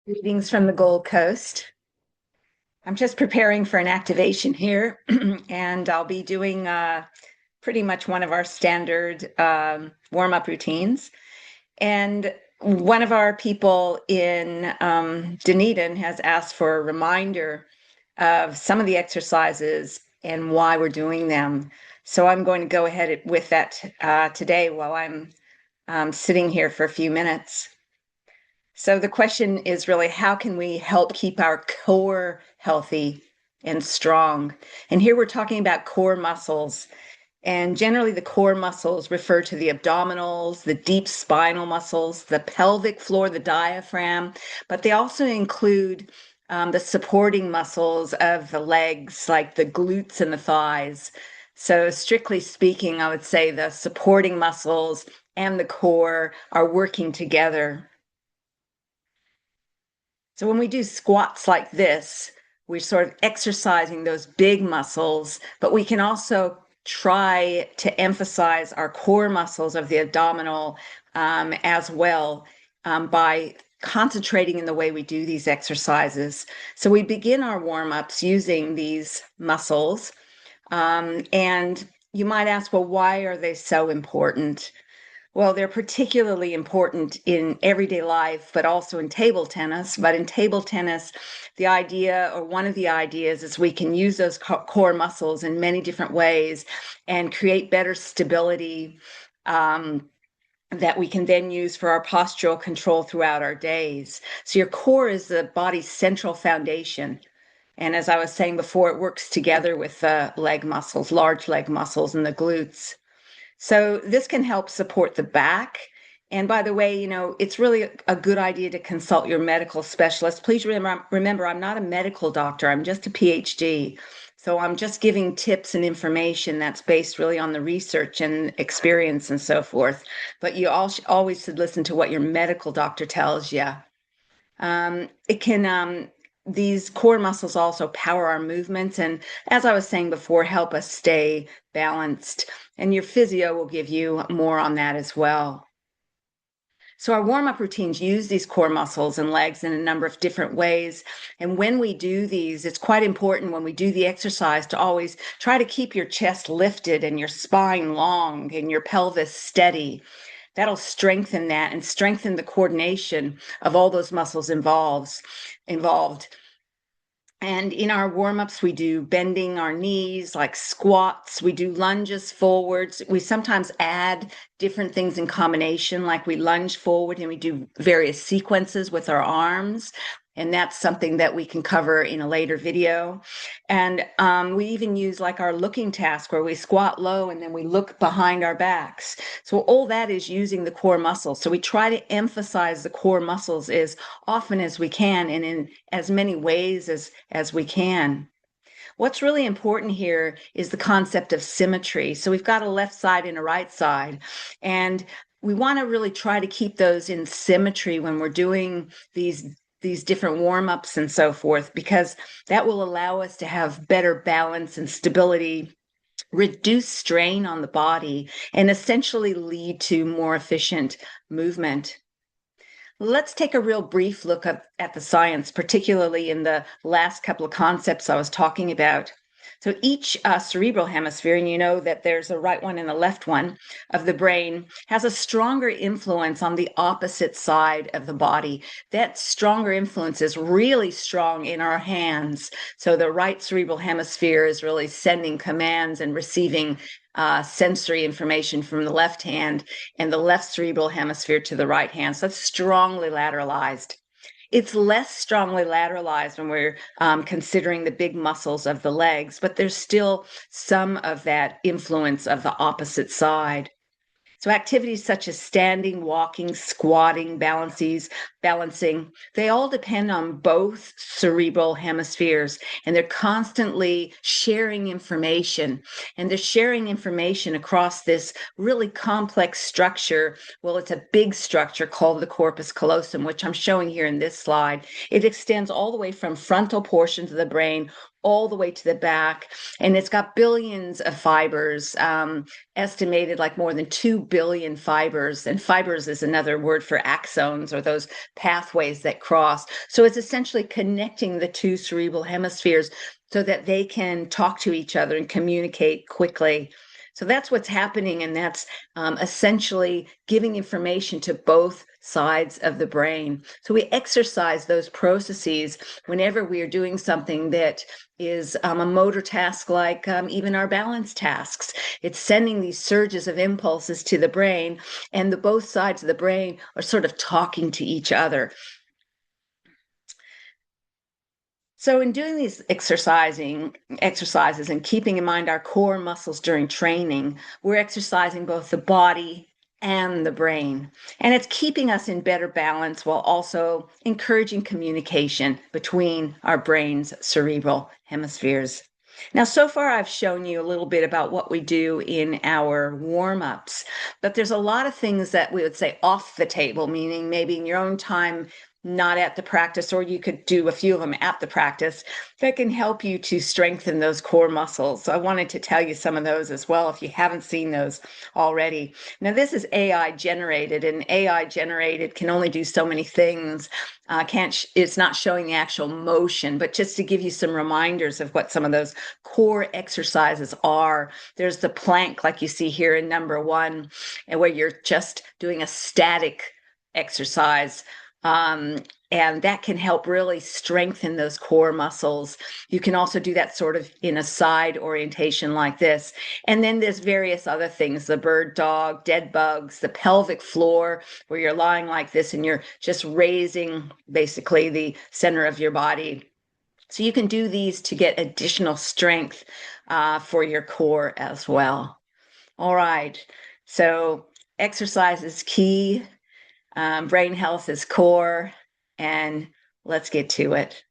Greetings from the Gold Coast. I'm just preparing for an activation here, and I'll be doing pretty much one of our standard warm-up routines. And one of our people in Dunedin has asked for a reminder of some of the exercises and why we're doing them. So I'm going to go ahead with that today while I'm sitting here for a few minutes. So the question is really, how can we help keep our core healthy and strong? And here we're talking about core muscles. And generally, the core muscles refer to the abdominals, the deep spinal muscles, the pelvic floor, the diaphragm, but they also include the supporting muscles of the legs, like the glutes and the thighs. So, strictly speaking, I would say the supporting muscles and the core are working together. So when we do squats like this, we're sort of exercising those big muscles, but we can also try to emphasize our core muscles of the abdominal as well by concentrating in the way we do these exercises. So we begin our warm-ups using these muscles. And you might ask, well, why are they so important? Well, they're particularly important in everyday life, but also in table tennis. But in table tennis, the idea, or one of the ideas, is we can use those core muscles in many different ways and create better stability that we can then use for our postural control throughout our days. So your core is the body's central foundation. And as I was saying before, it works together with the leg muscles, large leg muscles, and the glutes. So this can help support the back. And by the way, it's really a good idea to consult your medical specialist. Please remember, I'm not a medical doctor. I'm just a PhD. So I'm just giving tips and information that's based really on the research and experience and so forth. But you always should listen to what your medical doctor tells you. It can these core muscles also power our movements, and as I was saying before, help us stay balanced. And your physio will give you more on that as well. So our warm-up routines use these core muscles and legs in a number of different ways. And when we do these, it's quite important when we do the exercise to always try to keep your chest lifted and your spine long and your pelvis steady. That'll strengthen that and strengthen the coordination of all those muscles involved. And in our warm-ups, we do bending our knees, like squats. We do lunges forwards. We sometimes add different things in combination, like we lunge forward and we do various sequences with our arms. And that's something that we can cover in a later video. And we even use like our looking task where we squat low and then we look behind our backs. So all that is using the core muscles. So we try to emphasize the core muscles as often as we can and in as many ways as we can. What's really important here is the concept of symmetry. So we've got a left side and a right side, and we want to really try to keep those in symmetry when we're doing these different warm-ups and so forth, because that will allow us to have better balance and stability, reduce strain on the body, and essentially lead to more efficient movement. Let's take a real brief look at the science, particularly in the last couple of concepts I was talking about. So each cerebral hemisphere, and you know that there's a right one and a left one of the brain, has a stronger influence on the opposite side of the body. That stronger influence is really strong in our hands. So the right cerebral hemisphere is really sending commands and receiving sensory information from the left hand, and the left cerebral hemisphere to the right hand. So that's strongly lateralized. It's less strongly lateralized when we're considering the big muscles of the legs, but there's still some of that influence of the opposite side. So activities such as standing, walking, squatting, balancing, they all depend on both cerebral hemispheres, and they're constantly sharing information. And they're sharing information across this really complex structure. Well, it's a big structure called the corpus callosum, which I'm showing here in this slide. It extends all the way from frontal portions of the brain all the way to the back, and it's got billions of fibers, estimated like more than 2 billion fibers. And fibers is another word for axons, or those pathways that cross. So it's essentially connecting the two cerebral hemispheres so that they can talk to each other and communicate quickly. So that's what's happening, and that's essentially giving information to both sides of the brain. So we exercise those processes whenever we are doing something that is a motor task, like even our balance tasks. It's sending these surges of impulses to the brain, and the both sides of the brain are sort of talking to each other. So in doing these exercises and keeping in mind our core muscles during training, we're exercising both the body and the brain. And it's keeping us in better balance while also encouraging communication between our brain's cerebral hemispheres. Now, so far I've shown you a little bit about what we do in our warm-ups, but there's a lot of things that we would say off the table, meaning maybe in your own time, not at the practice, or you could do a few of them at the practice, that can help you to strengthen those core muscles. So I wanted to tell you some of those as well if you haven't seen those already. Now, this is AI generated, and AI generated can only do so many things. It's not showing the actual motion, but just to give you some reminders of what some of those core exercises are. There's the plank, like you see here in number 1, and where you're just doing a static exercise. And that can help really strengthen those core muscles. You can also do that sort of in a side orientation like this. And then there's various other things, the bird dog, dead bugs, the pelvic floor, where you're lying like this and you're just raising basically the center of your body. So you can do these to get additional strength for your core as well. All right. So exercise is key. Brain health is core, and let's get to it.